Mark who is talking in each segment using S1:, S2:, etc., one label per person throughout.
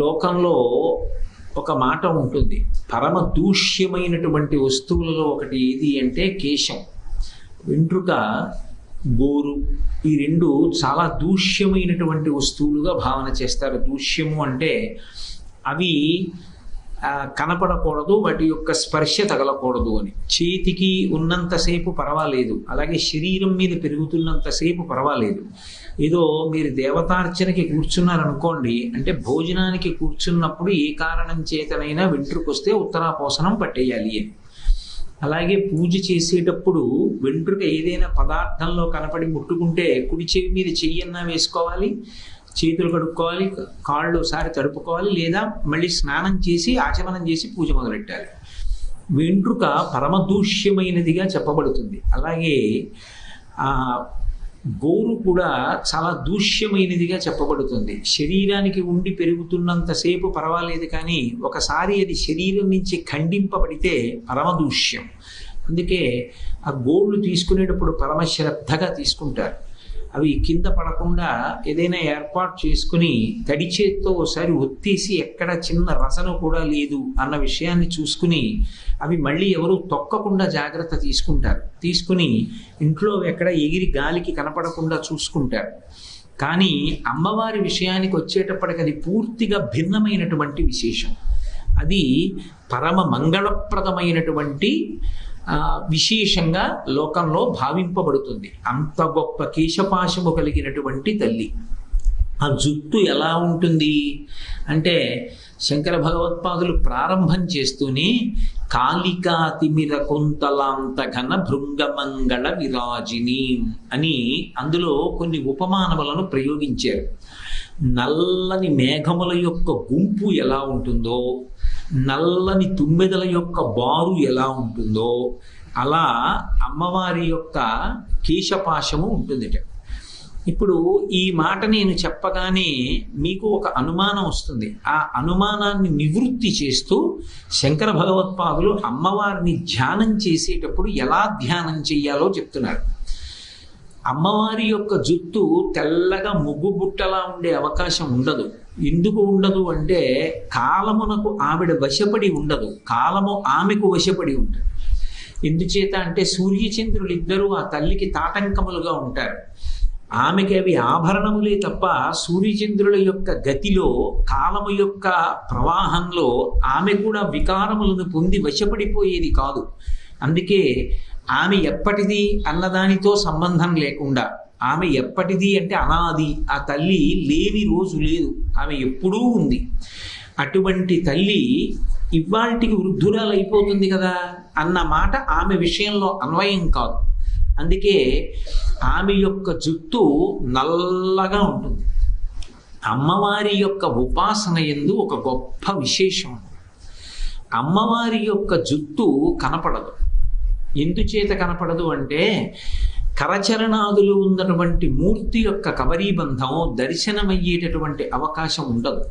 S1: లోకంలో ఒక మాట ఉంటుంది, పరమ దూష్యమైనటువంటి వస్తువులలో ఒకటి ఏది అంటే కేశం, వెంట్రుక, గోరు. ఈ రెండు చాలా దూష్యమైనటువంటి వస్తువులుగా భావన చేస్తారు. దూష్యము అంటే అవి కనపడకూడదు, వాటి యొక్క స్పర్శ తగలకూడదు అని. చేతికి ఉన్నంతసేపు పర్వాలేదు, అలాగే శరీరం మీద పెరుగుతున్నంతసేపు పర్వాలేదు. ఏదో మీరు దేవతార్చనకి కూర్చున్నారనుకోండి, అంటే భోజనానికి కూర్చున్నప్పుడు ఏ కారణం చేతనైనా వెంట్రుకొస్తే ఉత్తరాపోసనం పట్టేయాలి అని. అలాగే పూజ చేసేటప్పుడు వెంట్రుక ఏదైనా పదార్థంలో కనపడి ముట్టుకుంటే కుడి చెవి మీద చెయ్యన్నా వేసుకోవాలి, చేతులు కడుక్కోవాలి, కాళ్ళు ఒకసారి తడుపుకోవాలి, లేదా మళ్ళీ స్నానం చేసి ఆచమనం చేసి పూజ మొదలెట్టాలి. వెంట్రుక పరమదూష్యమైనదిగా చెప్పబడుతుంది. అలాగే గోరు కూడా చాలా దూష్యమైనదిగా చెప్పబడుతుంది. శరీరానికి ఉండి పెరుగుతున్నంతసేపు పర్వాలేదు, కానీ ఒకసారి అది శరీరం నుంచి ఖండింపబడితే పరమదూష్యం. అందుకే ఆ గోళ్ళు తీసుకునేటప్పుడు పరమశ్రద్ధగా తీసుకుంటారు. అవి కింద పడకుండా ఏదైనా ఏర్పాటు చేసుకుని తడి చేత్తో ఒకసారి ఒత్తేసి ఎక్కడ చిన్న రసన కూడా లేదు అన్న విషయాన్ని చూసుకుని అవి మళ్ళీ ఎవరు తొక్కకుండా జాగ్రత్త తీసుకుని ఇంట్లో ఎక్కడ ఎగిరి గాలికి కనపడకుండా చూసుకుంటారు. కానీ అమ్మవారి విషయానికి వచ్చేటప్పటికి అది పూర్తిగా భిన్నమైనటువంటి విశేషం. అది పరమ మంగళప్రదమైనటువంటి విశేషంగా లోకంలో భావింపబడుతుంది. అంత గొప్ప కేశపాశము కలిగినటువంటి తల్లి. ఆ జుట్టు ఎలా ఉంటుంది అంటే శంకర భగవత్పాదులు ప్రారంభం చేస్తూనే కాళికా తిమిర కుంతలాంత ఘన భృంగమంగళ విరాజిని అని అందులో కొన్ని ఉపమానములను ప్రయోగించారు. నల్లని మేఘముల యొక్క గుంపు ఎలా ఉంటుందో, నల్లని తుమ్మెదల యొక్క బారు ఎలా ఉంటుందో అలా అమ్మవారి యొక్క కేశపాశము ఉంటుందిట. ఇప్పుడు ఈ మాట నేను చెప్పగానే మీకు ఒక అనుమానం వస్తుంది. ఆ అనుమానాన్ని నివృత్తి చేస్తూ శంకర భగవత్పాదులు అమ్మవారిని ధ్యానం చేసేటప్పుడు ఎలా ధ్యానం చెయ్యాలో చెప్తున్నారు. అమ్మవారి యొక్క జుట్టు తెల్లగా ముగ్గు బుట్టలా ఉండే అవకాశం ఉండదు. ఎందుకు ఉండదు అంటే కాలమునకు ఆవిడ వశపడి ఉండదు, కాలము ఆమెకు వశపడి ఉంటుంది. ఎందుచేత అంటే సూర్యచంద్రులు ఇద్దరూ ఆ తల్లికి తాటంకములుగా ఉంటారు. ఆమెకి అవి ఆభరణములే తప్ప సూర్యచంద్రుల యొక్క గతిలో, కాలము యొక్క ప్రవాహంలో ఆమె కూడా వికారములను పొంది వశపడిపోయేది కాదు. అందుకే ఆమె ఎప్పటిది అన్నదానితో సంబంధం లేకుండా, ఆమె ఎప్పటిది అంటే అనాది, ఆ తల్లి లేని రోజు లేదు, ఆమె ఎప్పుడూ ఉంది. అటువంటి తల్లి ఇవాల్టికి వృద్ధురాలు అయిపోతుంది కదా అన్న మాట ఆమె విషయంలో అన్వయం కాదు. అందుకే ఆమె యొక్క జుట్టు నల్లగా ఉంటుంది. అమ్మవారి యొక్క ఉపాసన యందు ఒక గొప్ప విశేషం. అమ్మవారి యొక్క జుట్టు కనపడదు. ఎందుచేత కనపడదు అంటే కరచరణాదులు ఉన్నటువంటి మూర్తి యొక్క కబరీబంధం దర్శనమయ్యేటటువంటి అవకాశం ఉండదు.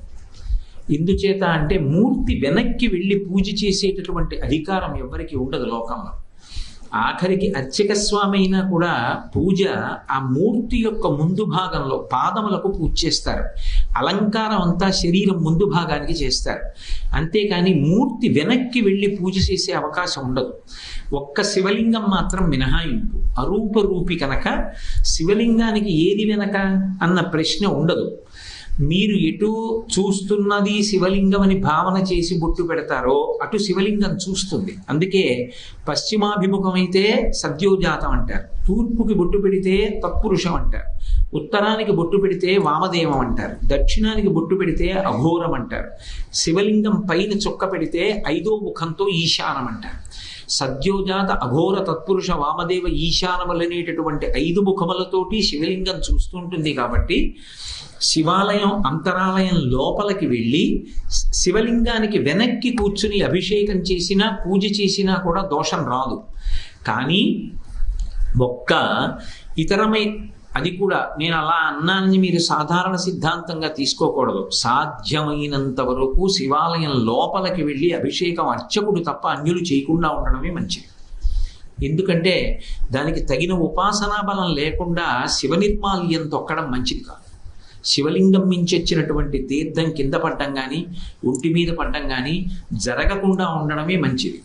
S1: ఎందుచేత అంటే మూర్తి వెనక్కి వెళ్ళి పూజ చేసేటటువంటి అధికారం ఎవరికి ఉండదు లోకంలో. ఆఖరికి అర్చక స్వామి అయినా కూడా పూజ ఆ మూర్తి యొక్క ముందు భాగంలో పాదములకు పూజ చేస్తారు. అలంకారం అంతా శరీరం ముందు భాగానికి చేస్తారు. అంతేకాని మూర్తి వెనక్కి వెళ్ళి పూజ చేసే అవకాశం ఉండదు. ఒక్క శివలింగం మాత్రం మినహాయింపు. అరూపరూపి కనుక శివలింగానికి ఏది వెనక అన్న ప్రశ్న ఉండదు. మీరు ఎటు చూస్తున్నది శివలింగం అని భావన చేసి బొట్టు పెడతారో అటు శివలింగం చూస్తుంది. అందుకే పశ్చిమాభిముఖమైతే సద్యోజాతం అంటారు, తూర్పుకి బొట్టు పెడితే తత్పురుషం అంటారు, ఉత్తరానికి బొట్టు పెడితే వామదేవం అంటారు, దక్షిణానికి బొట్టు పెడితే అఘోరం అంటారు, శివలింగం పైన చొక్క పెడితే ఐదో ముఖంతో ఈశానం అంటారు. సద్యోజాత, అఘోర, తత్పురుష, వామదేవ, ఈశానములనేటటువంటి 5 ముఖములతోటి శివలింగం చూస్తుంటుంది. కాబట్టి శివాలయం అంతరాలయం లోపలికి వెళ్ళి శివలింగానికి వెనక్కి కూర్చుని అభిషేకం చేసినా పూజ చేసినా కూడా దోషం రాదు. కానీ ఒక్క ఇతరమై అది కూడా నేను అలా అన్నానని మీరు సాధారణ సిద్ధాంతంగా తీసుకోకూడదు. సాధ్యమైనంత వరకు శివాలయం లోపలికి వెళ్ళి అభిషేకం అర్చకుడు తప్ప అన్యులు చేయకుండా ఉండడమే మంచిది. ఎందుకంటే దానికి తగిన ఉపాసనా బలం లేకుండా శివ నిర్మాల్యం తొక్కడం మంచిది కాదు. శివలింగం మించి వచ్చినటువంటి తీర్థం కింద పడ్డం కానీ ఒంటి మీద పడ్డం కానీ జరగకుండా ఉండడమే మంచిది.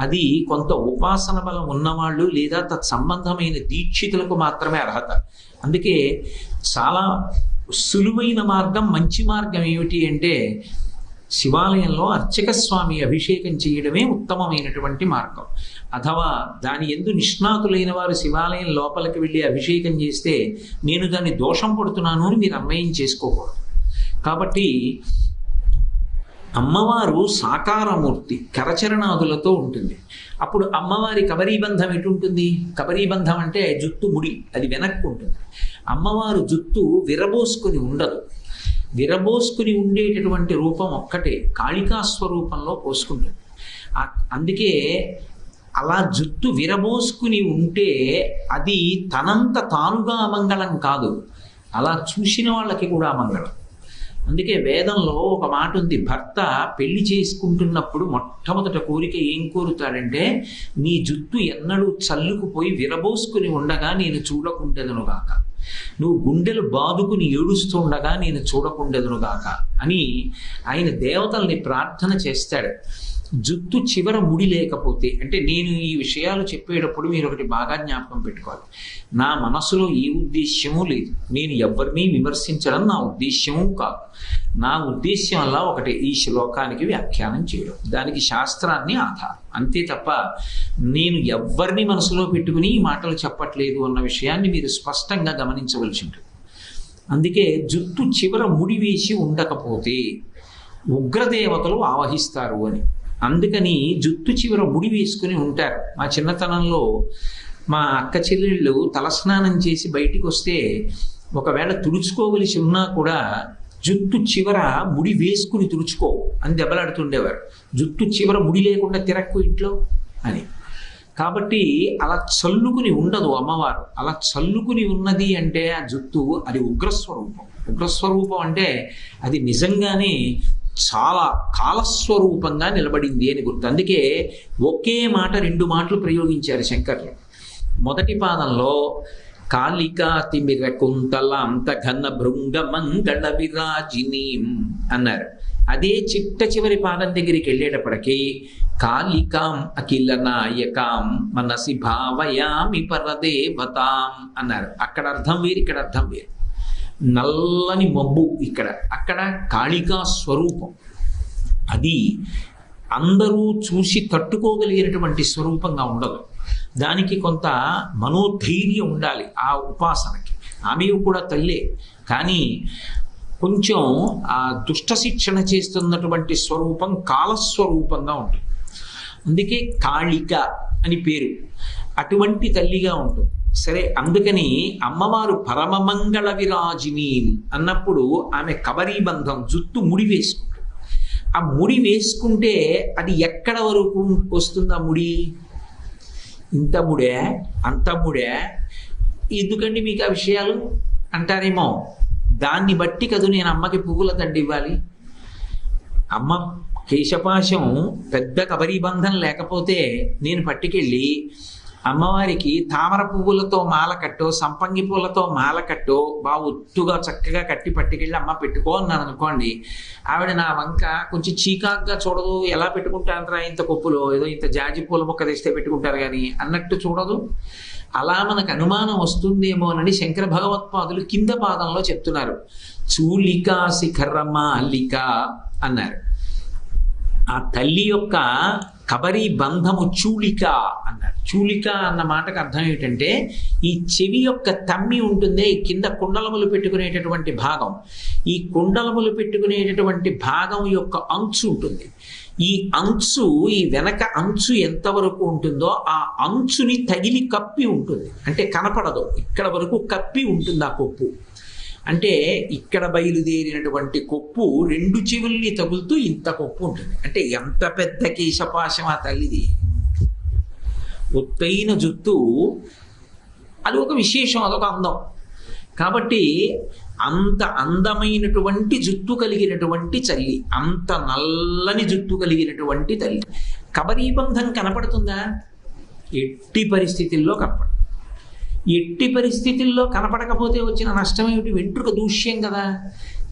S1: అది కొంత ఉపాసన బలం ఉన్నవాళ్ళు లేదా తత్సంబంధమైన దీక్షితులకు మాత్రమే అర్హత. అందుకే చాలా సులువైన మార్గం, మంచి మార్గం ఏమిటి అంటే శివాలయంలో అర్చక స్వామి అభిషేకం చేయడమే ఉత్తమమైనటువంటి మార్గం. అథవా దాని యందు నిష్ణాతులైన వారు శివాలయం లోపలికి వెళ్ళి అభిషేకం చేస్తే నేను దాన్ని దోషం పడుతున్నాను అని మీరు అన్వయం చేసుకోకూడదు. కాబట్టి అమ్మవారు సాకారమూర్తి కరచరణాదులతో ఉంటుంది. అప్పుడు అమ్మవారి కబరీబంధం ఎటుంటుంది? కబరీబంధం అంటే జుత్తు ముడి, అది వెనక్కు ఉంటుంది. అమ్మవారు జుత్తు విరబోసుకుని ఉండదు. విరబోసుకుని ఉండేటటువంటి రూపం ఒక్కటే, కాళికా స్వరూపంలో పోసుకుంటుంది. అందుకే అలా జుత్తు విరబోసుకుని ఉంటే అది తనంత తానుగా అమంగళం కాదు, అలా చూసిన వాళ్ళకి కూడా అమంగళం. అందుకే వేదంలో ఒక మాట ఉంది, భర్త పెళ్లి చేసుకుంటున్నప్పుడు మొట్టమొదట కోరిక ఏం కోరుతాడంటే నీ జుత్తు ఎన్నడూ చల్లుకుపోయి విరబోసుకుని ఉండగా నేను చూడకుండెదనుగాక, నువ్వు గుండెలు బాదుకుని ఏడుస్తుండగా నేను చూడకుండెదనుగాక అని ఆయన దేవతల్ని ప్రార్థన చేస్తాడు. జుత్తు చివర ముడి లేకపోతే, అంటే నేను ఈ విషయాలు చెప్పేటప్పుడు మీరు ఒకటి బాగా జ్ఞాపకం పెట్టుకోవాలి, నా మనసులో ఏ ఉద్దేశ్యమూ లేదు, నేను ఎవరిని విమర్శించడం నా ఉద్దేశ్యమూ కాదు. నా ఉద్దేశ్యం వల్ల ఒకటి, ఈ శ్లోకానికి వ్యాఖ్యానం చేయడం, దానికి శాస్త్రాన్ని ఆధారం, అంతే తప్ప నేను ఎవరిని మనసులో పెట్టుకుని ఈ మాటలు చెప్పట్లేదు అన్న విషయాన్ని మీరు స్పష్టంగా గమనించవలసి ఉంటుంది. అందుకే జుత్తు చివర ముడి వేసి ఉండకపోతే ఉగ్రదేవతలు ఆవహిస్తారు అని. అందుకని జుత్తు చివర ముడి వేసుకుని ఉంటారు. మా చిన్నతనంలో మా అక్క చెల్లెళ్ళు తలస్నానం చేసి బయటికి వస్తే ఒకవేళ తుడుచుకోవలసి ఉన్నా కూడా జుట్టు చివర ముడి వేసుకుని తుడుచుకో అని దెబ్బలాడుతుండేవారు. జుట్టు చివర ముడి లేకుండా తిరక్కు ఇంట్లో అని. కాబట్టి అలా చల్లుకుని ఉండదు అమ్మవారు. అలా చల్లుకుని ఉన్నది అంటే ఆ జుట్టు అది ఉగ్రస్వరూపం. ఉగ్రస్వరూపం అంటే అది నిజంగానే చాలా కాలస్వరూపంగా నిలబడింది అని గుర్తు. అందుకే ఒకే మాట రెండు మాటలు ప్రయోగించారు శంకర్లు. మొదటి పాదంలో కాళికా తిమిర కుంతలాంత ఘన భృంగ మంగళ విరాజినీం అన్నారు. అదే చిట్ట చివరి పాదం దగ్గరికి వెళ్ళేటప్పటికీ కాళికాం అఖిల నాయకాం మనసి భావయామి పరదేవతాం అన్నారు. అక్కడ అర్థం వేరు, ఇక్కడ అర్థం వేరు. నల్లని మబ్బు ఇక్కడ, అక్కడ కాళికా స్వరూపం. అది అందరూ చూసి తట్టుకోగలిగినటువంటి స్వరూపంగా ఉండదు. దానికి కొంత మనోధైర్యం ఉండాలి ఆ ఉపాసనకి. ఆమె కూడా తల్లే, కానీ కొంచెం ఆ దుష్ట శిక్షణ చేస్తున్నటువంటి స్వరూపం కాలస్వరూపంగా ఉంటుంది. అందుకే కాళిక అని పేరు. అటువంటి తల్లిగా ఉంటుంది. సరే, అందుకని అమ్మవారు పరమమంగళ విరాజిని అన్నప్పుడు ఆమె కబరీబంధం జుత్తు ముడి వేసుకుంటుంది. ఆ ముడి వేసుకుంటే అది ఎక్కడ వరకు వస్తుంది? ఆ ముడి ఇంత ముడే, అంత ముడే, ఎందుకండి మీకు ఆ విషయాలు అంటారేమో. దాన్ని బట్టి కదూ నేను అమ్మకి పువ్వుల దండ ఇవ్వాలి. అమ్మ కేశపాశం పెద్ద కబరీబంధం లేకపోతే నేను పట్టుకెళ్ళి అమ్మవారికి తామర పువ్వులతో మాల కట్టో, సంపంగి పూలతో మాల కట్టో, బాగా ఒత్తుగా చక్కగా కట్టి పట్టుకెళ్ళి అమ్మ పెట్టుకో అన్నాను అనుకోండి. ఆవిడ నా వంక కొంచెం చీకాగ్గా చూడదు. ఎలా పెట్టుకుంటారా ఇంత కొప్పులో, ఏదో ఇంత జాజి పూల మొక్క తెస్తే పెట్టుకుంటారు కానీ అన్నట్టు చూడదు. అలా మనకు అనుమానం వస్తుందేమోనని శంకర భగవత్పాదులు కింద పాదంలో చెప్తున్నారు. చూలికా శిఖరమాలిక అన్నారు. ఆ తల్లి యొక్క కబరీ బంధము చూలిక అన్నారు. చూలిక అన్న మాటకు అర్థం ఏమిటంటే ఈ చెవి యొక్క తమ్మి ఉంటుందే, ఈ కింద కుండలములు పెట్టుకునేటటువంటి భాగం, ఈ కుండలములు పెట్టుకునేటటువంటి భాగం యొక్క అంచు ఉంటుంది. ఈ అంచు, ఈ వెనక అంచు ఎంతవరకు ఉంటుందో ఆ అంచుని తగిలి కప్పి ఉంటుంది. అంటే కనపడదు, ఇక్కడ వరకు కప్పి ఉంటుంది ఆ కొప్పు. అంటే ఇక్కడ బయలుదేరినటువంటి కొప్పు రెండు చెవుల్ని తగులుతూ ఇంత కొప్పు ఉంటుంది. అంటే ఎంత పెద్ద కేశపాశం ఆ తల్లిది. ఒత్తైన జుత్తు, అది ఒక విశేషం, అదొక అందం. కాబట్టి అంత అందమైనటువంటి జుత్తు కలిగినటువంటి తల్లి, అంత నల్లని జుత్తు కలిగినటువంటి తల్లి. కబరీబంధం కనపడుతుందా? ఎట్టి పరిస్థితుల్లో కనపడదు. ఎట్టి పరిస్థితుల్లో కనపడకపోతే వచ్చిన నష్టం ఏమిటి? వెంట్రుక దూష్యం కదా.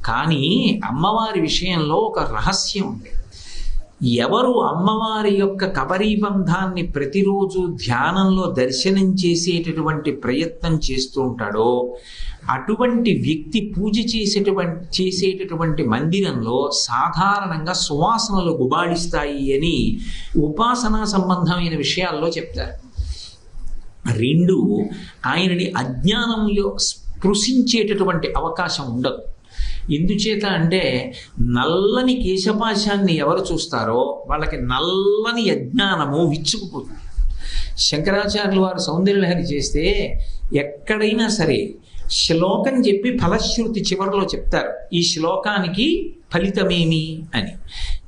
S1: కానీ అమ్మవారి విషయంలో ఒక రహస్యం ఉంది. ఎవరు అమ్మవారి యొక్క కబరీబంధాన్ని ప్రతిరోజు ధ్యానంలో దర్శనం చేసేటటువంటి ప్రయత్నం చేస్తూ ఉంటాడో అటువంటి వ్యక్తి పూజ చేసేటటువంటి మందిరంలో సాధారణంగా సువాసనలు గుబాళిస్తాయి అని ఉపాసనా సంబంధమైన విషయాల్లో చెప్తారు. రెండు, ఆయనని అజ్ఞానంలో స్పృశించేటటువంటి అవకాశం ఉండదు. ఎందుచేత అంటే నల్లని కేశపాశాన్ని ఎవరు చూస్తారో వాళ్ళకి నల్లని అజ్ఞానము విచ్చుకుపోతుంది. శంకరాచార్యులు వారు సౌందర్యలహరి చేస్తే ఎక్కడైనా సరే శ్లోకం చెప్పి ఫలశ్రుతి చివరిలో చెప్తారు ఈ శ్లోకానికి ఫలితమేమి అని.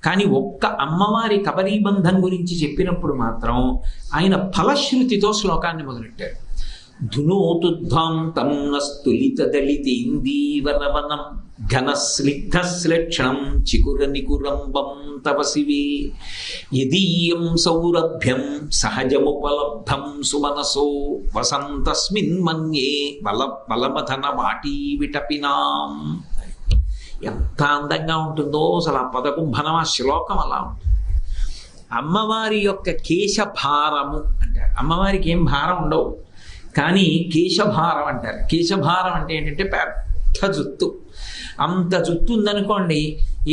S1: కానీ ఒక్క అమ్మవారి కబరీబంధం గురించి చెప్పినప్పుడు మాత్రం ఆయన ఫలశ్రుతితో శ్లోకాన్ని మొదలెట్టారు. ధునోతుధ్వాంతం నస్తులిత దళితేందీవరవనం ఘనస్నిగ్ధశ్లక్షణం చికుర నికురంబం తవ శివే యదీయం సౌరభ్యం సహజముపలబ్ధం సుమనసో వసంతస్మిన్ మన్యే బలమధన వాటీ విటపినాం. ఎంత అందంగా ఉంటుందో అసలు ఆ పదకుంభనం, ఆ శ్లోకం అలా ఉంటుంది. అమ్మవారి యొక్క కేశభారము అంటారు. అమ్మవారికి ఏం భారం ఉండవు, కానీ కేశభారం అంటారు. కేశభారం అంటే ఏంటంటే పెద్ద జుత్తు. అంత జుత్తు ఉందనుకోండి,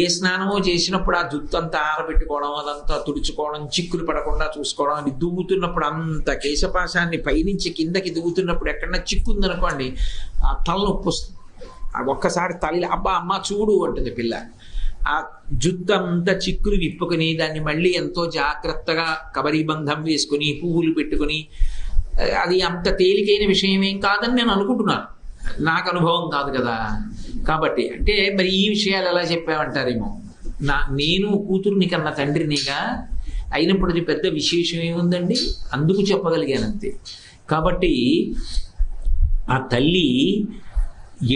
S1: ఏ స్నానమో చేసినప్పుడు ఆ జుత్తు అంతా ఆరబెట్టుకోవడం, అదంతా తుడుచుకోవడం, చిక్కులు పడకుండా చూసుకోవడం, అది దువ్వుతున్నప్పుడు అంత కేశపాశాన్ని పైనుంచి కిందకి దువ్వుతున్నప్పుడు ఎక్కడన్నా చిక్కు ఉందనుకోండి ఆ తలనొప్పి వస్తుంది. ఒక్కసారి తల్లి అబ్బా అమ్మ చూడు అంటుంది పిల్ల. ఆ జుత్తు అంతా చిక్కులు విప్పుకొని దాన్ని మళ్ళీ ఎంతో జాగ్రత్తగా కబరీబంధం వేసుకొని పువ్వులు పెట్టుకొని, అది అంత తేలికైన విషయం ఏం కాదని నేను అనుకుంటున్నాను, నాకు అనుభవం కాదు కదా. కాబట్టి అంటే మరి ఈ విషయాలు ఎలా చెప్పావంటారేమో. నేను కూతుర్ని కన్నా తండ్రినిగా అయినప్పుడు అది పెద్ద విశేషం ఏముందండి, అందుకు చెప్పగలిగానంతే. కాబట్టి ఆ తల్లి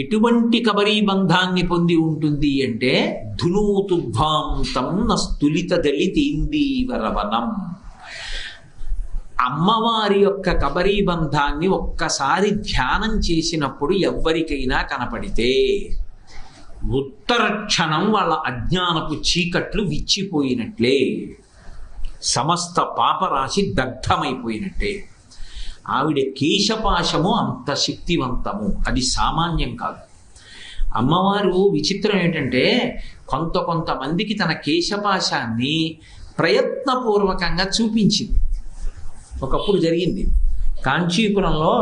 S1: ఎటువంటి కబరీబంధాన్ని పొంది ఉంటుంది అంటే ధునోతుధ్వాంతం నస్తులిత దళితేందీవరవనం. అమ్మవారి యొక్క కబరీబంధాన్ని ఒక్కసారి ధ్యానం చేసినప్పుడు ఎవ్వరికైనా కనపడితే ఉత్తర క్షణం వాళ్ళ అజ్ఞానపు చీకట్లు విచ్చిపోయినట్లే, సమస్త పాపరాశి దగ్ధమైపోయినట్టే. ఆవిడ కేశపాశము అంత శక్తివంతము, అది సామాన్యం కాదు. అమ్మవారు విచిత్రం ఏంటంటే కొంతమందికి తన కేశపాశాన్ని ప్రయత్నపూర్వకంగా చూపించింది. ఒకప్పుడు జరిగింది. కాంచీపురంలో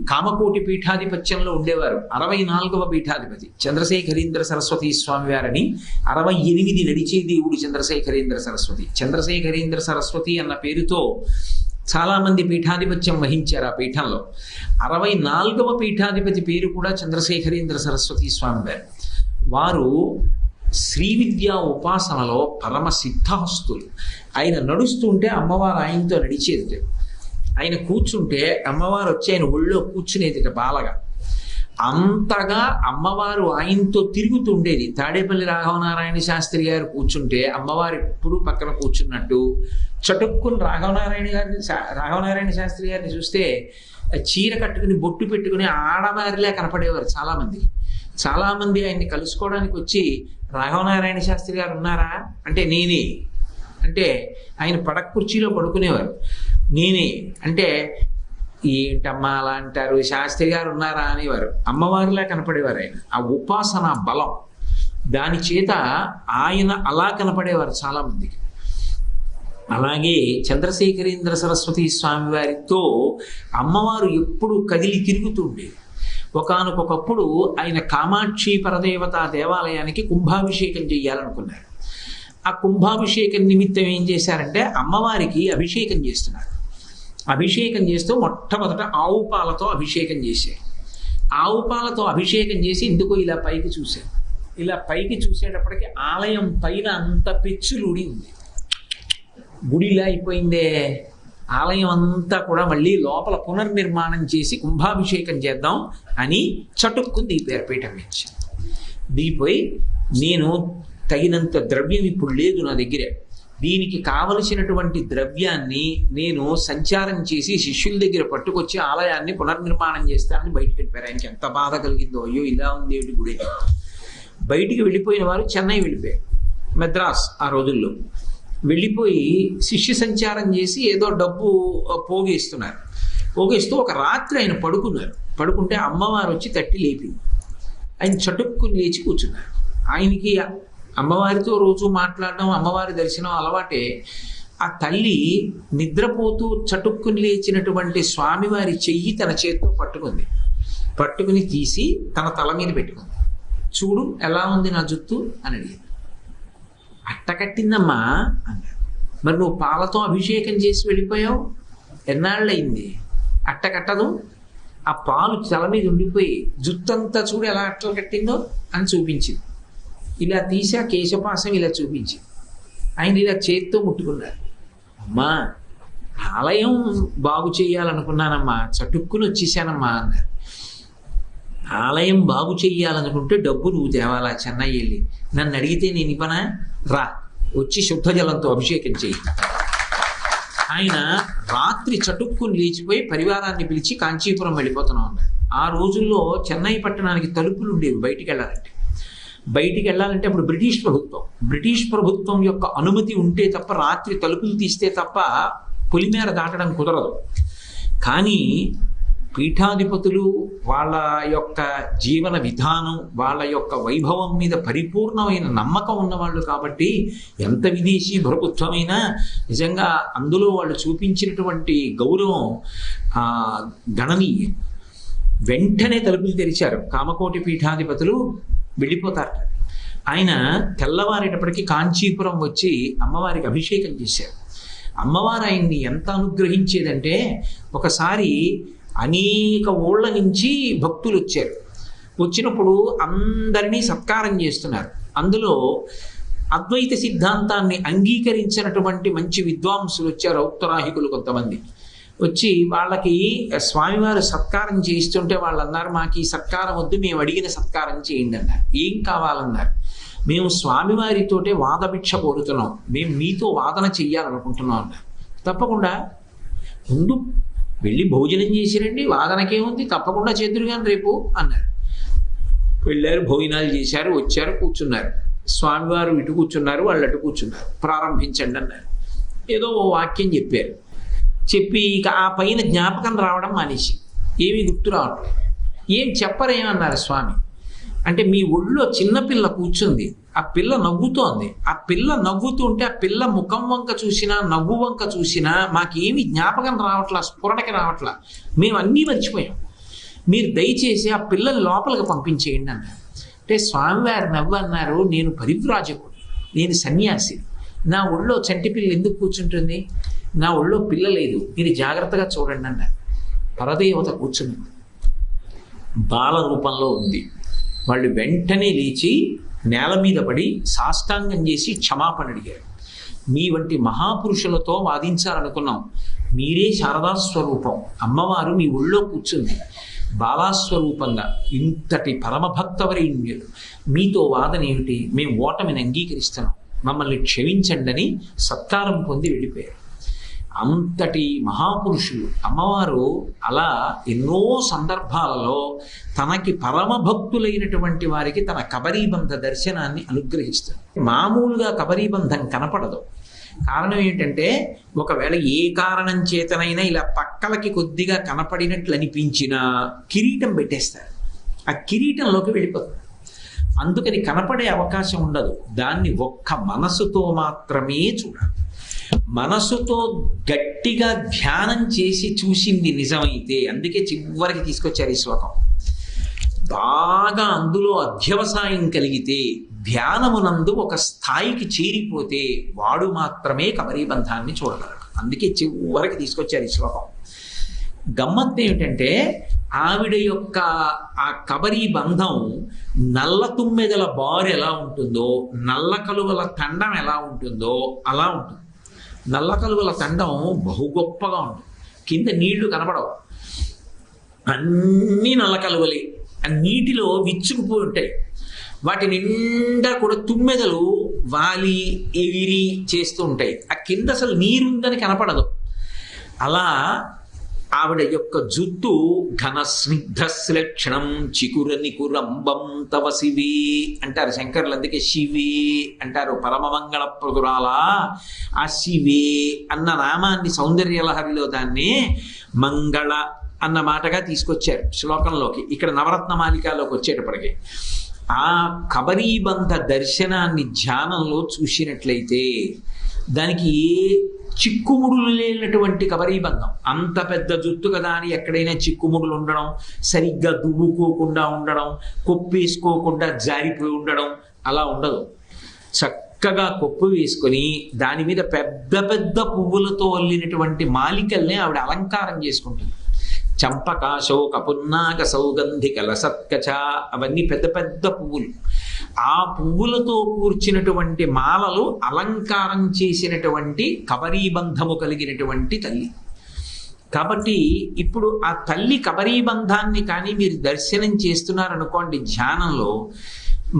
S1: కామకోటి పీఠాధిపత్యంలో ఉండేవారు 64వ పీఠాధిపతి చంద్రశేఖరేంద్ర సరస్వతి స్వామి వారని. 68 నడిచే దేవుడు చంద్రశేఖరేంద్ర సరస్వతి. చంద్రశేఖరేంద్ర సరస్వతి అన్న పేరుతో చాలామంది పీఠాధిపత్యం వహించారు ఆ పీఠంలో. 64వ పీఠాధిపతి పేరు కూడా చంద్రశేఖరేంద్ర సరస్వతి స్వామి వారు. వారు శ్రీ విద్యా ఉపాసనలో పరమ సిద్ధహస్తులు. ఆయన నడుస్తుంటే అమ్మవారు ఆయనతో నడిచేది. ఆయన కూర్చుంటే అమ్మవారు వచ్చి ఆయన ఒళ్ళో కూర్చునేది బాలగా. అంతగా అమ్మవారు ఆయనతో తిరుగుతుండేది. తాడేపల్లి రాఘవనారాయణ శాస్త్రి గారు కూర్చుంటే అమ్మవారు ఎప్పుడు పక్కన కూర్చున్నట్టు. చటుక్కుని రాఘవనారాయణ శాస్త్రి గారిని చూస్తే చీర కట్టుకుని బొట్టు పెట్టుకుని ఆడవారిలే కనపడేవారు చాలామంది. చాలామంది ఆయన్ని కలుసుకోవడానికి వచ్చి రాఘవనారాయణ శాస్త్రి గారు ఉన్నారా అంటే నేనే అంటే ఆయన పడక కుర్చీలో పడుకునేవారు. నేనే అంటే ఏంటమ్మా అలా అంటారు, శాస్త్రి గారు ఉన్నారా అనేవారు. అమ్మవారిలా కనపడేవారు ఆయన. ఆ ఉపాసన బలం దాని చేత ఆయన అలా కనపడేవారు చాలామందికి. అలాగే చంద్రశేఖరేంద్ర సరస్వతి స్వామి వారితో అమ్మవారు ఎప్పుడు కదిలి తిరుగుతుండేది. ఒకానొకప్పుడు ఆయన కామాక్షి పరదేవత దేవాలయానికి కుంభాభిషేకం చేయాలనుకున్నారు. ఆ కుంభాభిషేకం నిమిత్తం ఏం చేశారంటే అమ్మవారికి అభిషేకం చేస్తున్నారు. అభిషేకం చేస్తూ మొట్టమొదట ఆవు పాలతో అభిషేకం చేశారు. ఆవు పాలతో అభిషేకం చేసి ఎందుకో ఇలా పైకి చూశారు. ఇలా పైకి చూసేటప్పటికి ఆలయం పైన అంత పెచ్చులుడి ఉంది. గుడిలా అయిపోయిందే. ఆలయం అంతా కూడా మళ్ళీ లోపల పునర్నిర్మాణం చేసి కుంభాభిషేకం చేద్దాం అని చటుక్కుని దీపారు పీఠం నుంచి. దీపోయి నేను తగినంత ద్రవ్యం ఇప్పుడు లేదు నా దగ్గర, దీనికి కావలసినటువంటి ద్రవ్యాన్ని నేను సంచారం చేసి శిష్యుల దగ్గర పట్టుకొచ్చి ఆలయాన్ని పునర్నిర్మాణం చేస్తానని బయటికి వెళ్ళిపోయారు. ఆయనకి ఎంత బాధ కలిగిందో, అయ్యో ఇలా ఉంది ఏమిటి గుడి. బయటికి వెళ్ళిపోయిన వారు చెన్నై వెళ్ళిపోయారు, మద్రాస్ ఆ రోజుల్లో వెళ్ళిపోయి శిష్య సంచారం చేసి ఏదో డబ్బు పోగేస్తూ ఒక రాత్రి ఆయన పడుకుంటే అమ్మవారు వచ్చి తట్టి లేపింది. ఆయన చటుక్కుని లేచి కూర్చున్నారు. ఆయనకి అమ్మవారితో రోజు మాట్లాడడం, అమ్మవారి దర్శనం అలవాటే. ఆ తల్లి నిద్రపోతూ చటుక్కుని లేచినటువంటి స్వామివారి చెయ్యి తన చేతితో పట్టుకుని తీసి తన తల మీద పెట్టుకుంది. చూడు ఎలా ఉంది నా జుత్తు అని అడిగింది. అట్టకట్టిందమ్మా అన్నాడు. మరి నువ్వు పాలతో అభిషేకం చేసి వెళ్ళిపోయావు, ఎన్నాళ్ళయింది? అట్టకట్టదు. ఆ పాలు తల మీద ఉండిపోయి జుత్తంతా చూడు ఎలా అట్టలు కట్టిందో అని చూపించింది. ఇలా తీసి ఆ కేశపాసం ఇలా చూపించింది. ఆయన ఇలా చేత్తో ముట్టుకున్నారు. అమ్మా ఆలయం బాగు చేయాలనుకున్నానమ్మా, చటుక్కుని వచ్చేసానమ్మా అన్నారు. ఆలయం బాగు చెయ్యాలనుకుంటే డబ్బు నువ్వు తేవాలా చెన్నై వెళ్ళి? నన్ను అడిగితే నేను ఇవ్వనా? రా, వచ్చి శుద్ధ జలంతో అభిషేకం చెయ్యి. ఆయన రాత్రి చటుక్కుని లేచిపోయి పరివారాన్ని పిలిచి కాంచీపురం వెళ్ళిపోతున్నాం అన్నారు. ఆ రోజుల్లో చెన్నై పట్టణానికి తలుపులు ఉండేవి బయటికి వెళ్ళాలంటే అప్పుడు బ్రిటిష్ ప్రభుత్వం యొక్క అనుమతి ఉంటే తప్ప, రాత్రి తలుపులు తీస్తే తప్ప పొలిమేర దాటడం కుదరదు. కానీ పీఠాధిపతులు వాళ్ళ యొక్క జీవన విధానం, వాళ్ళ యొక్క వైభవం మీద పరిపూర్ణమైన నమ్మకం ఉన్నవాళ్ళు కాబట్టి ఎంత విదేశీ ప్రభుత్వమైనా నిజంగా అందులో వాళ్ళు చూపించినటువంటి గౌరవం గణనీయం. వెంటనే తలుపులు తెరిచారు. కామకోటి పీఠాధిపతులు వెళ్ళిపోతారు. ఆయన తెల్లవారేటప్పటికీ కాంచీపురం వచ్చి అమ్మవారికి అభిషేకం చేశారు. అమ్మవారు ఆయన్ని ఎంత అనుగ్రహించేదంటే, ఒకసారి అనేక ఊళ్ళ నుంచి భక్తులు వచ్చినప్పుడు అందరినీ సత్కారం చేస్తున్నారు. అందులో అద్వైత సిద్ధాంతాన్ని అంగీకరించినటువంటి మంచి విద్వాంసులు వచ్చారు, ఔత్తరాహికులు కొంతమంది వచ్చి వాళ్ళకి స్వామివారు సత్కారం చేయిస్తుంటే వాళ్ళు అన్నారు, మాకు ఈ సత్కారం వద్దు, మేము అడిగిన సత్కారం చేయండి అన్నారు. ఏం కావాలన్నారు? మేము స్వామివారితోటే వాదభిక్ష కోరుతున్నాం, మేము మీతో వాదన చెయ్యాలనుకుంటున్నాం అన్నారు. తప్పకుండా ముందు వెళ్ళి భోజనం చేసిరండి, వాదనకేముంది, తప్పకుండా చేతురు కానీ రేపు అన్నారు. వెళ్ళారు, భోజనాలు చేశారు, వచ్చారు, కూర్చున్నారు. స్వామివారు ఇటు కూర్చున్నారు, వాళ్ళు అటు కూర్చున్నారు. ప్రారంభించండి అన్నారు. ఏదో ఓ వాక్యం చెప్పి ఇక ఆ పైన జ్ఞాపకం రావడం మానేసి ఏమీ గుర్తు రావట్లేదు. ఏం చెప్పరేమన్నారు స్వామి అంటే, మీ ఒళ్ళో చిన్నపిల్ల కూర్చుంది, ఆ పిల్ల నవ్వుతోంది, ఆ పిల్ల నవ్వుతుంటే ఆ పిల్ల ముఖం వంక చూసినా నవ్వు వంక చూసినా మాకేమి జ్ఞాపకం రావట్లా, స్ఫురణకి రావట్లా, మేము అన్నీ మర్చిపోయాం, మీరు దయచేసి ఆ పిల్లల్ని లోపలికి పంపించేయండి అన్నారు. అంటే స్వామివారు నవ్వు అన్నారు, నేను పరివ్రాజకుడు, నేను సన్యాసి, నా ఒళ్ళో చంటి పిల్ల ఎందుకు కూర్చుంటుంది, నా ఒళ్ళో పిల్ల లేదు, మీరు జాగ్రత్తగా చూడండి అన్నారు. పరదేవత కూర్చుంది, బాల రూపంలో ఉంది. వాళ్ళు వెంటనే లేచి నేల మీద పడి సాష్టాంగం చేసి క్షమాపణ అడిగారు. మీ వంటి మహాపురుషులతో వాదించాలనుకున్నాం, మీరే శారదాస్వరూపం, అమ్మవారు మీ ఒళ్ళో కూర్చుంది బాలాస్వరూపంగా, ఇంతటి పరమభక్తవరేణ్యులు, మీతో వాదన ఏమిటి, మేము ఓటమిని అంగీకరిస్తున్నాం, మమ్మల్ని క్షమించండి అని సత్కారం పొంది వెళ్ళిపోయారు. అంతటి మహాపురుషులు. అమ్మవారు అలా ఎన్నో సందర్భాలలో తనకి పరమభక్తులైనటువంటి వారికి తన కబరీబంధ దర్శనాన్ని అనుగ్రహిస్తుంది. మామూలుగా కబరీబంధం కనపడదు. కారణం ఏంటంటే, ఒకవేళ ఏ కారణం చేతనైనా ఇలా పక్కలకి కొద్దిగా కనపడినట్లు అనిపించినా కిరీటం పెట్టేస్తారు, ఆ కిరీటంలోకి వెళ్ళిపోతుంది. అందుకని కనపడే అవకాశం ఉండదు. దాన్ని ఒక్క మనసుతో మాత్రమే చూడాలి. మనసుతో గట్టిగా ధ్యానం చేసి చూసింది నిజమైతే, అందుకే చివరికి తీసుకొచ్చారు ఈ శ్లోకం, బాగా అందులో అధ్యవసాయం కలిగితే, ధ్యానమునందు ఒక స్థాయికి చేరిపోతే వాడు మాత్రమే కబరీబంధాన్ని చూడగలడు. అందుకే చివరికి తీసుకొచ్చారు ఈ శ్లోకం. గమ్మత్తు ఏమిటంటే, ఆవిడ యొక్క ఆ కబరీ బంధం నల్ల తుమ్మెదల బారు ఎలా ఉంటుందో, నల్ల కలువల తండం ఎలా ఉంటుందో అలా ఉంటుంది. నల్ల కలువల తండం బహు గొప్పగా ఉంటుంది, కింద నీళ్లు కనపడవు, అన్నీ నల్ల కలువలే, ఆ నీటిలో విచ్చుకుపోయి ఉంటాయి. వాటి నిండా కూడా తుమ్మెదలు వాలి ఎగిరి చేస్తూ ఉంటాయి. ఆ కింద అసలు నీరుందని కనపడదు. అలా ఆవిడ యొక్క జుట్టు ఘన స్నిగ్ధ శ్లక్షణం చికుర నికురంబం తవ శివే అంటారు శంకర్లు. అందుకే శివే అంటారు. పరమమంగళ ప్రదురాలా ఆ శివే అన్న నామాన్ని సౌందర్యలహరిలో దాన్ని మంగళ అన్న మాటగా తీసుకొచ్చారు శ్లోకంలోకి. ఇక్కడ నవరత్నమాలికలోకి వచ్చేటప్పటికి ఆ కబరీబంధ దర్శనాన్ని ధ్యానంలో చూసినట్లయితే దానికి ఏ చిక్కుముడులు లేనటువంటి కబరీబంధం. అంత పెద్ద జుట్టు కదా అని ఎక్కడైనా చిక్కుముడులు ఉండడం, సరిగ్గా దువ్వుకోకుండా ఉండడం, కొప్పేసుకోకుండా జారిపోయి ఉండడం అలా ఉండదు. చక్కగా కొప్పు వేసుకొని దాని మీద పెద్ద పెద్ద పువ్వులతో అల్లినటువంటి మాలికల్ని ఆవిడ అలంకారం చేసుకుంటుంది. చంపక శోక పున్నాగ సౌగంధిక లసత్కచ అవన్నీ పెద్ద పెద్ద పువ్వులు. ఆ పువ్వులతో కూర్చినటువంటి మాలలు అలంకారం చేసినటువంటి కబరీబంధము కలిగినటువంటి తల్లి. కాబట్టి ఇప్పుడు ఆ తల్లి కబరీబంధాన్ని కానీ మీరు దర్శనం చేస్తున్నారనుకోండి ధ్యానంలో,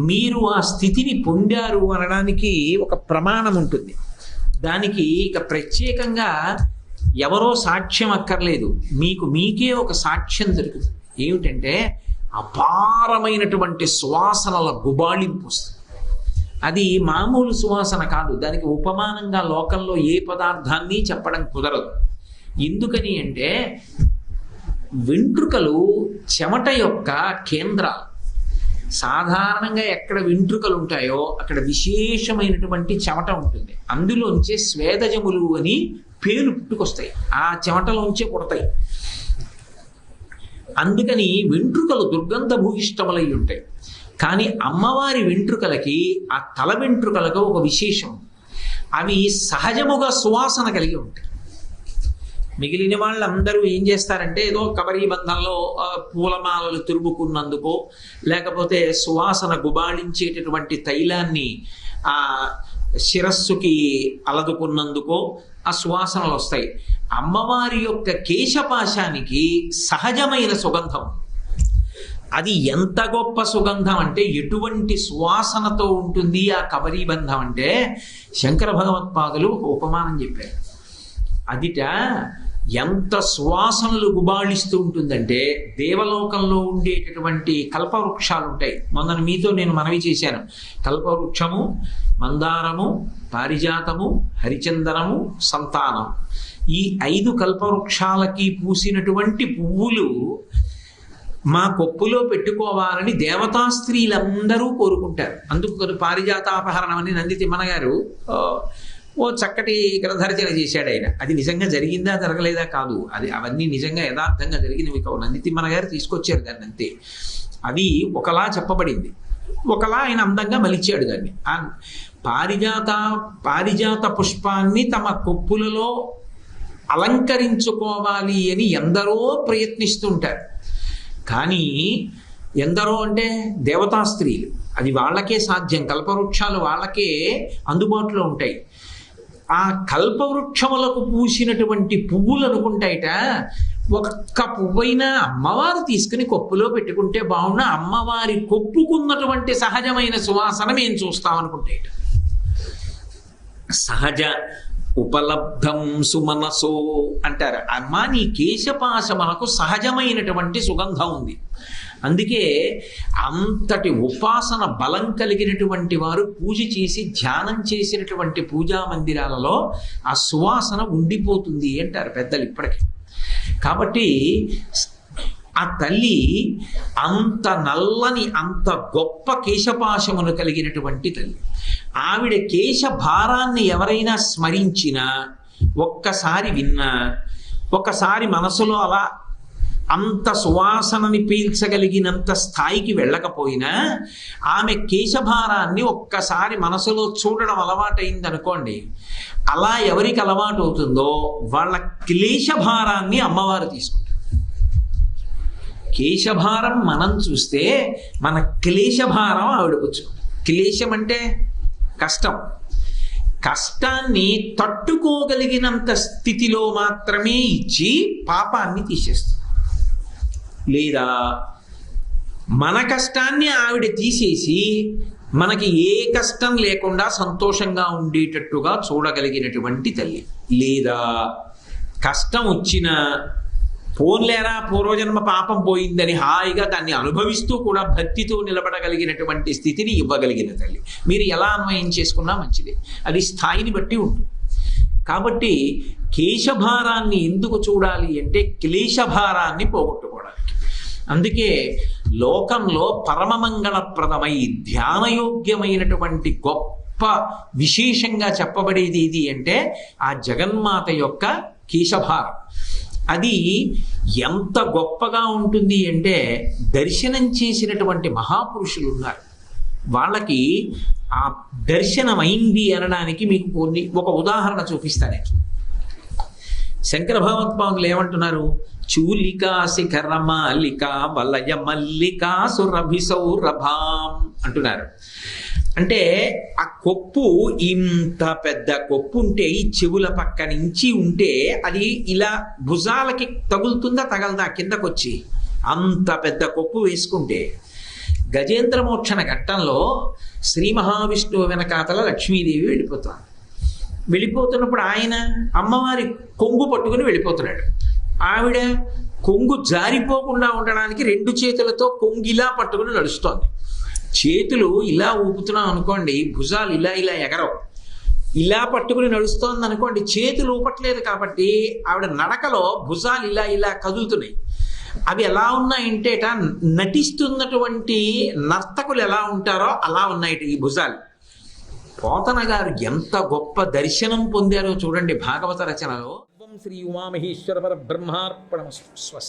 S1: మీరు ఆ స్థితిని పొందారు అనడానికి ఒక ప్రమాణం ఉంటుంది. దానికి ఇక ప్రత్యేకంగా ఎవరో సాక్ష్యం అక్కర్లేదు, మీకు మీకే ఒక సాక్ష్యం దొరుకుతుంది. ఏమిటంటే అపారమైనటువంటి సువాసనల గుబాళింపు వస్తుంది. అది మామూలు సువాసన కాదు. దానికి ఉపమానంగా లోకంలో ఏ పదార్థాన్ని చెప్పడం కుదరదు. ఎందుకని అంటే వెంట్రుకలు చెమట యొక్క కేంద్రాలు. సాధారణంగా ఎక్కడ వెంట్రుకలు ఉంటాయో అక్కడ విశేషమైనటువంటి చెమట ఉంటుంది. అందులోంచే స్వేదజములు అని పేరు పుట్టుకొస్తాయి. ఆ చెమటలోంచే పుడతాయి. అందుకని వెంట్రుకలు దుర్గంధ భూయిష్టములై ఉంటాయి. కానీ అమ్మవారి వెంట్రుకలకి, ఆ తల వెంట్రుకలకు ఒక విశేషం. అవి సహజముగా సువాసన కలిగి ఉంటాయి. మిగిలిన వాళ్ళందరూ ఏం చేస్తారంటే ఏదో కబరీబంధంలో పూలమాలలు తిరుగుకున్నందుకో, లేకపోతే సువాసన గుబాళించేటటువంటి తైలాన్ని ఆ శిరస్సుకి అలదుకున్నందుకో ఆ సువాసనలు వస్తాయి. అమ్మవారి యొక్క కేశపాశానికి సహజమైన సుగంధం. అది ఎంత గొప్ప సుగంధం అంటే, ఎటువంటి సువాసనతో ఉంటుంది ఆ కబరీబంధం అంటే, శంకర భగవత్పాదులు ఉపమానం చెప్పారు. అదిట ఎంత సువాసనలు గుబాళిస్తూ ఉంటుందంటే, దేవలోకంలో ఉండేటటువంటి కల్పవృక్షాలు ఉంటాయి. మొన్న మీతో నేను మనవి చేశాను. కల్పవృక్షము, మందారము, పారిజాతము, హరిచందనము, సంతానం, ఈ 5 కల్పవృక్షాలకి పూసినటువంటి పువ్వులు మా కొప్పులో పెట్టుకోవాలని దేవతా స్త్రీలందరూ కోరుకుంటారు. అందుకు పారిజాతాపహరణం అని నంది తిమ్మన గారు ఓ చక్కటి గ్రంథరచన చేశాడు ఆయన. అది నిజంగా జరిగిందా జరగలేదా కాదు, అది అవన్నీ నిజంగా యథార్థంగా జరిగినవి కావు. నంది తిమ్మన గారు తీసుకొచ్చారు దాన్ని అంతే. అది ఒకలా చెప్పబడింది, ఒకలా ఆయన అందంగా మలిచాడు దాన్ని. పారిజాత పుష్పాన్ని తమ కొప్పులలో అలంకరించుకోవాలి అని ఎందరో ప్రయత్నిస్తుంటారు. కానీ ఎందరో అంటే దేవతా స్త్రీలు, అది వాళ్ళకే సాధ్యం. కల్పవృక్షాలు వాళ్ళకే అందుబాటులో ఉంటాయి. ఆ కల్పవృక్షములకు పూసినటువంటి పువ్వులు అనుకుంటాయిట, ఒక్క పువ్వైనా అమ్మవారు తీసుకుని కొప్పులో పెట్టుకుంటే బాగున్నా, అమ్మవారి కొప్పుకున్నటువంటి సహజమైన సువాసన మేము చూస్తామనుకుంటాయిట. సహజ ఉపలబ్ధం సుమనసో అంటారు. అమ్మ నీ కేశపాశములకు సహజమైనటువంటి సుగంధం ఉంది. అందుకే అంతటి ఉపాసన బలం కలిగినటువంటి వారు పూజ చేసి ధ్యానం చేసినటువంటి పూజా మందిరాలలో ఆ సువాసన ఉండిపోతుంది అంటారు పెద్దలు ఇప్పటికీ. కాబట్టి ఆ తల్లి అంత నల్లని, అంత గొప్ప కేశపాశమును కలిగినటువంటి తల్లి. ఆవిడ కేశ భారాన్ని ఎవరైనా స్మరించినా, ఒక్కసారి విన్నా, ఒకసారి మనసులో అలా అంత సువాసనని పీల్చగలిగినంత స్థాయికి వెళ్ళకపోయినా, ఆమె కేశభారాన్ని ఒక్కసారి మనసులో చూడడం అలవాటైందనుకోండి, అలా ఎవరికి అలవాటు అవుతుందో వాళ్ళ క్లేశభారాన్ని అమ్మవారు తీసుకుంటారు. కేశభారం మనం చూస్తే మన క్లేశభారం ఆవిడకొచ్చు. క్లేశం అంటే కష్టం. కష్టాన్ని తట్టుకోగలిగినంత స్థితిలో మాత్రమే ఇచ్చి పాపాన్ని తీసేస్తుంది. లేదా మన కష్టాన్ని ఆవిడ తీసేసి మనకి ఏ కష్టం లేకుండా సంతోషంగా ఉండేటట్టుగా చూడగలిగినటువంటి తల్లి. లేదా కష్టం వచ్చిన పోన్లేరా పూర్వజన్మ పాపం పోయిందని హాయిగా దాన్ని అనుభవిస్తూ కూడా భక్తితో నిలబడగలిగినటువంటి స్థితిని ఇవ్వగలిగిన తల్లి. మీరు ఎలా అన్వయం చేసుకున్నా మంచిది, అది స్థాయిని బట్టి ఉంటుంది. కాబట్టి కేశభారాన్ని ఎందుకు చూడాలి అంటే క్లేశభారాన్ని పోగొట్టుకోవడానికి. అందుకే లోకంలో పరమమంగళప్రదమై ధ్యానయోగ్యమైనటువంటి గొప్ప విశేషంగా చెప్పబడేది ఇది అంటే ఆ జగన్మాత యొక్క కేశభారం. అది ఎంత గొప్పగా ఉంటుంది అంటే దర్శనం చేసినటువంటి మహాపురుషులు ఉన్నారు, వాళ్ళకి ఆ దర్శనమైంది అనడానికి మీకు ఒక ఉదాహరణ చూపిస్తానే. శంకర భగవత్పాదులు ఏమంటున్నారు? చూలికా శిఖర మాలిక వలయ మల్లికా సురభి సౌరభాం అంటున్నారు. అంటే ఆ కొప్పు ఇంత పెద్ద కొప్పు ఉంటే ఈ చెవుల పక్క నుంచి ఉంటే అది ఇలా భుజాలకి తగులుతుందా తగలదా కిందకొచ్చి? అంత పెద్ద కొప్పు వేసుకుంటే గజేంద్ర మోక్షణ ఘట్టంలో శ్రీ మహావిష్ణువు వెనకాతల లక్ష్మీదేవి వెళ్ళిపోతాడు. వెళ్ళిపోతున్నప్పుడు ఆయన అమ్మవారి కొంగు పట్టుకుని వెళ్ళిపోతున్నాడు. ఆవిడ కొంగు జారిపోకుండా ఉండడానికి రెండు చేతులతో కొంగిలా పట్టుకుని నడుస్తోంది. చేతులు ఇలా ఊపుతున్నాం అనుకోండి, భుజాలు ఇలా ఇలా ఎగరవు. ఇలా పట్టుకుని నడుస్తోంది అనుకోండి, చేతులు ఊపట్లేదు కాబట్టి ఆవిడ నడకలో భుజాలు ఇలా ఇలా కదులుతున్నాయి. అవి ఎలా ఉన్నాయంటే నటిస్తున్నటువంటి నర్తకులు ఎలా ఉంటారో అలా ఉన్నాయి ఈ భుజాలు. పోతన గారు ఎంత గొప్ప దర్శనం పొందారో చూడండి భాగవత రచనలో. శ్రీ ఉమామహేశ్వర పరబ్రహ్మార్పణమస్తు. స్వస్తి.